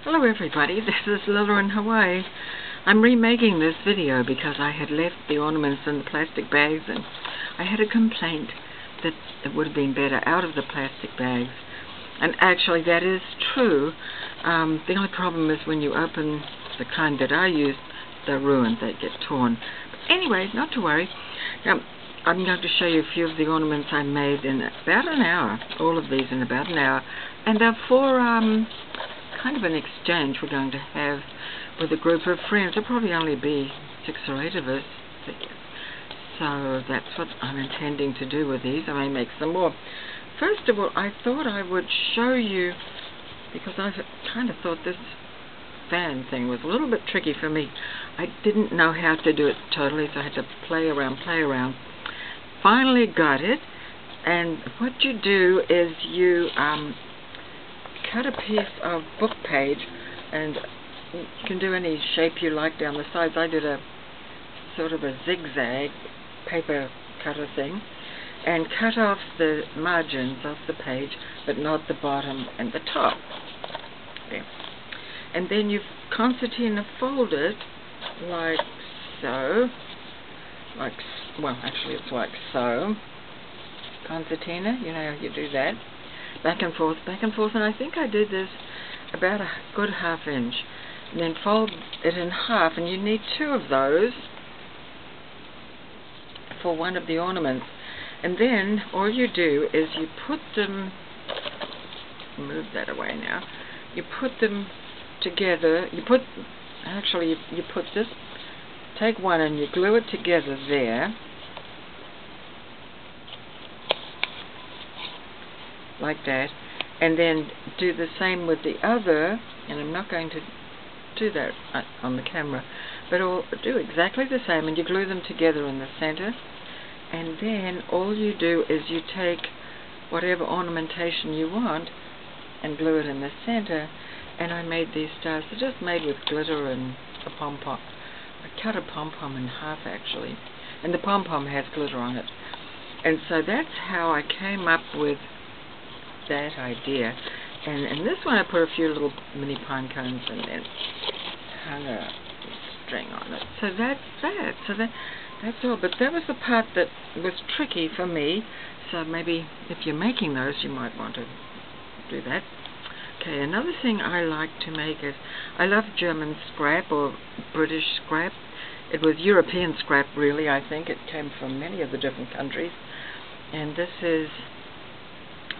Hello everybody, this is Lila in Hawaii. I'm remaking this video because I had left the ornaments in the plastic bags and I had a complaint that it would have been better out of the plastic bags. And actually that is true. The only problem is when you open the kind that I use, they're ruined, they get torn. But anyway, not to worry. Now, I'm going to show you a few of the ornaments I made in about an hour. All of these in about an hour. And they're for kind of an exchange we're going to have with a group of friends. There'll probably only be 6 or 8 of us. So that's what I'm intending to do with these. I may make some more. First of all, I thought I would show you, because I kind of thought this fan thing was a little bit tricky for me. I didn't know how to do it totally, so I had to play around. Finally got it, and what you do is you cut a piece of book page, and you can do any shape you like down the sides. I did a sort of a zigzag paper cutter thing and cut off the margins of the page, but not the bottom and the top. There. And then you concertina fold it like so. Well, actually it's like so. Concertina, you know how you do that. Back and forth, and I think I did this about a good ½ inch. And then fold it in half, and you need 2 of those for one of the ornaments. And then all you do is you put them, move that away now, you put them together, you put this, take one and you glue it together there, like that, and then do the same with the other, and I'm not going to do that on the camera, but I'll do exactly the same, and you glue them together in the center, and then all you do is you take whatever ornamentation you want and glue it in the center. And I made these stars. They're just made with glitter and a pom-pom. I cut a pom-pom in half actually, and the pom-pom has glitter on it. And so that's how I came up with that idea. And in this one I put a few little mini pine cones and then hung a string on it. So that's that. So that's all. But that was the part that was tricky for me. So maybe if you're making those, you might want to do that. Okay, another thing I like to make is, I love German scrap or British scrap. It was European scrap really, I think. It came from many of the different countries. And this is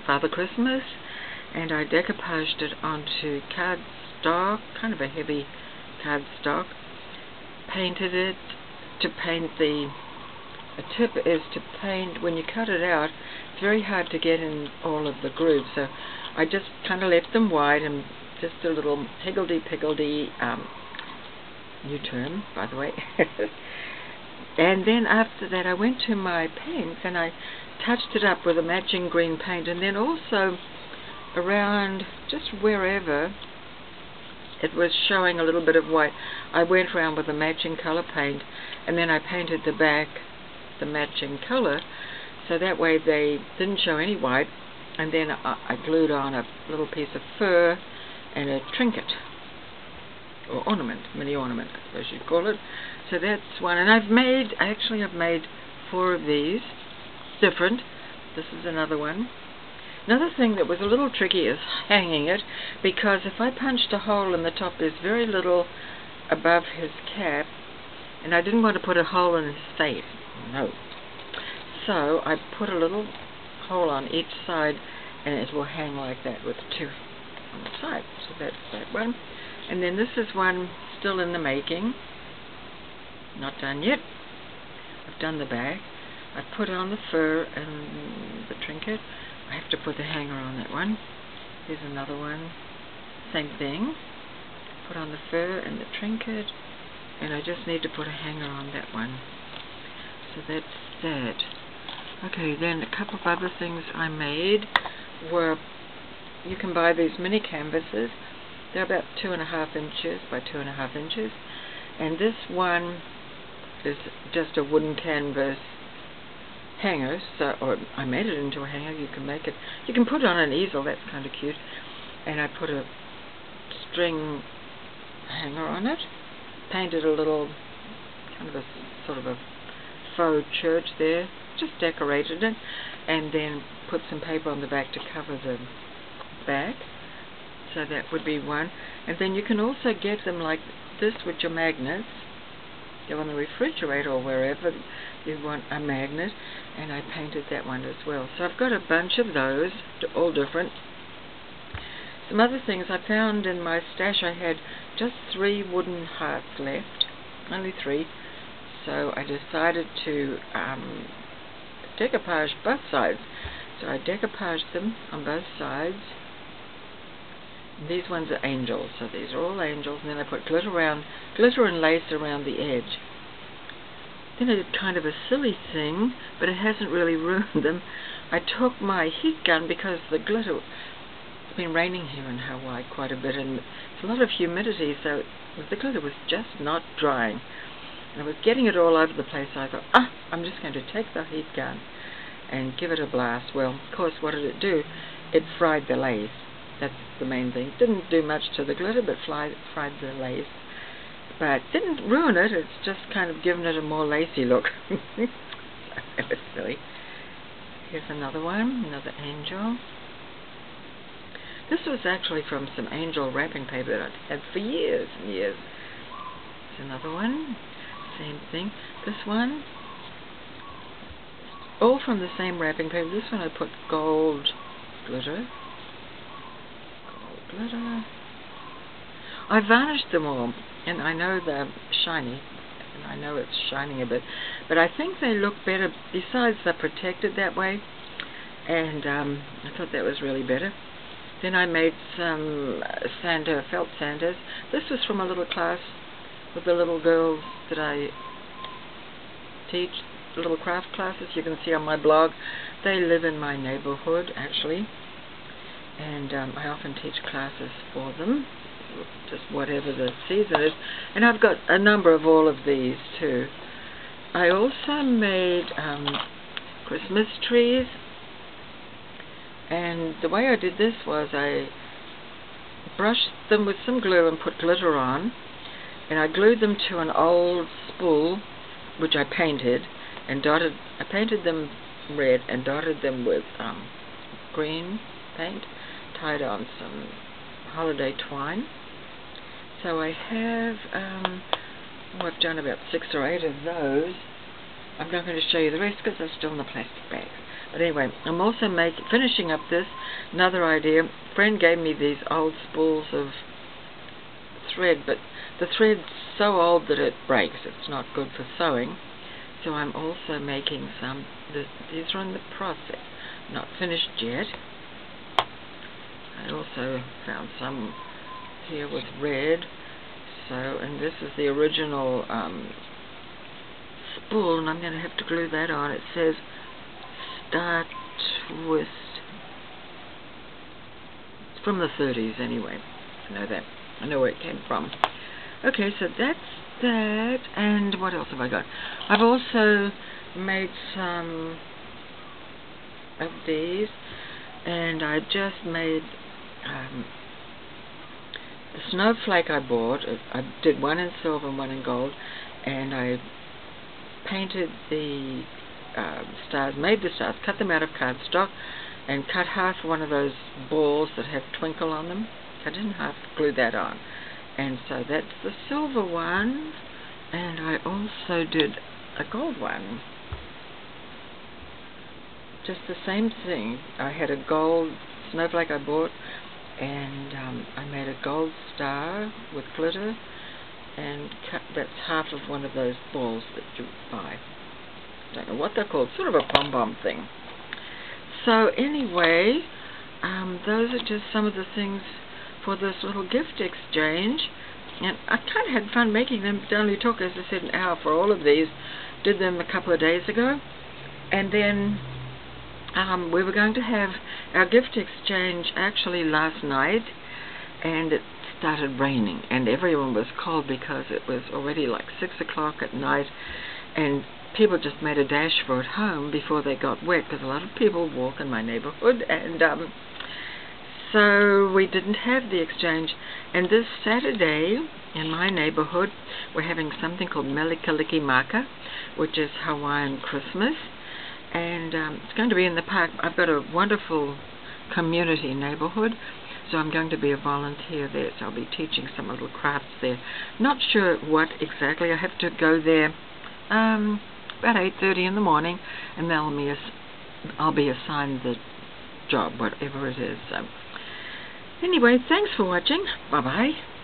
Father Christmas, and I decoupaged it onto cardstock, kind of a heavy cardstock. Painted it. To paint a tip is to paint, when you cut it out, it's very hard to get in all of the grooves, so I just kind of left them wide and just a little higgledy-piggledy, new term, by the way. And then after that I went to my paints and I touched it up with a matching green paint, and then also around just wherever it was showing a little bit of white, I went around with a matching color paint, and then I painted the back the matching color, so that way they didn't show any white. And then I glued on a little piece of fur and a trinket, or ornament, mini ornament I suppose you'd call it. So that's one, and I've made 4 of these, different. This is another one. Another thing that was a little tricky is hanging it, because if I punched a hole in the top, there's very little above his cap, and I didn't want to put a hole in his face. No. So I put a little hole on each side, and it will hang like that with 2 on the side. So that's that one. And then this is one still in the making. Not done yet. I've done the back. I've put on the fur and the trinket. I have to put the hanger on that one. Here's another one. Same thing. Put on the fur and the trinket, and I just need to put a hanger on that one. So that's that. Okay, then a couple of other things I made were, you can buy these mini canvases. They're about 2½ inches by 2½ inches. And this one is just a wooden canvas hanger, or I made it into a hanger. You can make it, you can put it on an easel, that's kind of cute. And I put a string hanger on it, painted a little kind of a sort of a faux church there, just decorated it, and then put some paper on the back to cover the back. So that would be one. And then you can also get them like this with your magnets. Go on the refrigerator or wherever you want a magnet, and I painted that one as well. So I've got a bunch of those, all different. Some other things I found in my stash, I had just 3 wooden hearts left, only 3. So I decided to decoupage both sides. So I decoupaged them on both sides. These ones are angels, so these are all angels, and then I put glitter and lace around the edge. Then I did kind of a silly thing, but it hasn't really ruined them. I took my heat gun, because the glitter, it's been raining here in Hawaii quite a bit, and it's a lot of humidity, so the glitter was just not drying. And I was getting it all over the place, so I thought, I'm just going to take the heat gun and give it a blast. Well, of course, what did it do? It fried the lace. That's the main thing. Didn't do much to the glitter, but fried the lace. But didn't ruin it. It's just kind of given it a more lacy look. That was silly. Here's another one, another angel. This was actually from some angel wrapping paper that I'd had for years and years. Here's another one. Same thing. This one, all from the same wrapping paper. This one I put gold glitter. Glitter. I varnished them all, and I know they're shiny, and I know it's shining a bit, but I think they look better. Besides, they're protected that way, and I thought that was really better. Then I made some felt sanders. This was from a little class with the little girls that I teach, little craft classes. You can see on my blog. They live in my neighborhood, actually. And I often teach classes for them, just whatever the season is. And I've got a number of all of these too. I also made Christmas trees, and the way I did this was I brushed them with some glue and put glitter on, and I glued them to an old spool, which I painted, and I painted them red and dotted them with green paint, tied on some holiday twine. So I have, I've done about 6 or 8 of those. I'm not going to show you the rest because they're still in the plastic bags. But anyway, I'm also finishing up this, another idea. A friend gave me these old spools of thread, but the thread's so old that it breaks. It's not good for sewing. So I'm also making some. These are in the process, not finished yet. I also found some here with red. So, and this is the original spool, and I'm going to have to glue that on. It says Star Twist. It's from the 30s anyway. I know that. I know where it came from. Okay, so that's that. And what else have I got? I've also made some of these, and I just made the snowflake I bought. I did one in silver and one in gold, and I painted the stars, made the stars, cut them out of cardstock, and cut half one of those balls that have twinkle on them. Cut it in half, glue that on. And so that's the silver one, and I also did a gold one. Just the same thing. I had a gold snowflake I bought, and I made a gold star with glitter, and that's half of one of those balls that you buy. Don't know what they're called, sort of a pom-pom thing. So anyway, those are just some of the things for this little gift exchange, and I kind of had fun making them. It only took, as I said, an hour for all of these. Did them a couple of days ago, and then we were going to have our gift exchange actually last night, and it started raining, and everyone was cold because it was already like 6 o'clock at night, and people just made a dash for it home before they got wet, because a lot of people walk in my neighborhood, and So we didn't have the exchange, and this Saturday in my neighborhood we're having something called Melikaliki Maka, which is Hawaiian Christmas, and it's going to be in the park. I've got a wonderful community neighborhood, so I'm going to be a volunteer there, so I'll be teaching some little crafts there. Not sure what exactly. I have to go there about 8:30 in the morning, and I'll be assigned the job, whatever it is. So anyway, thanks for watching. Bye-bye.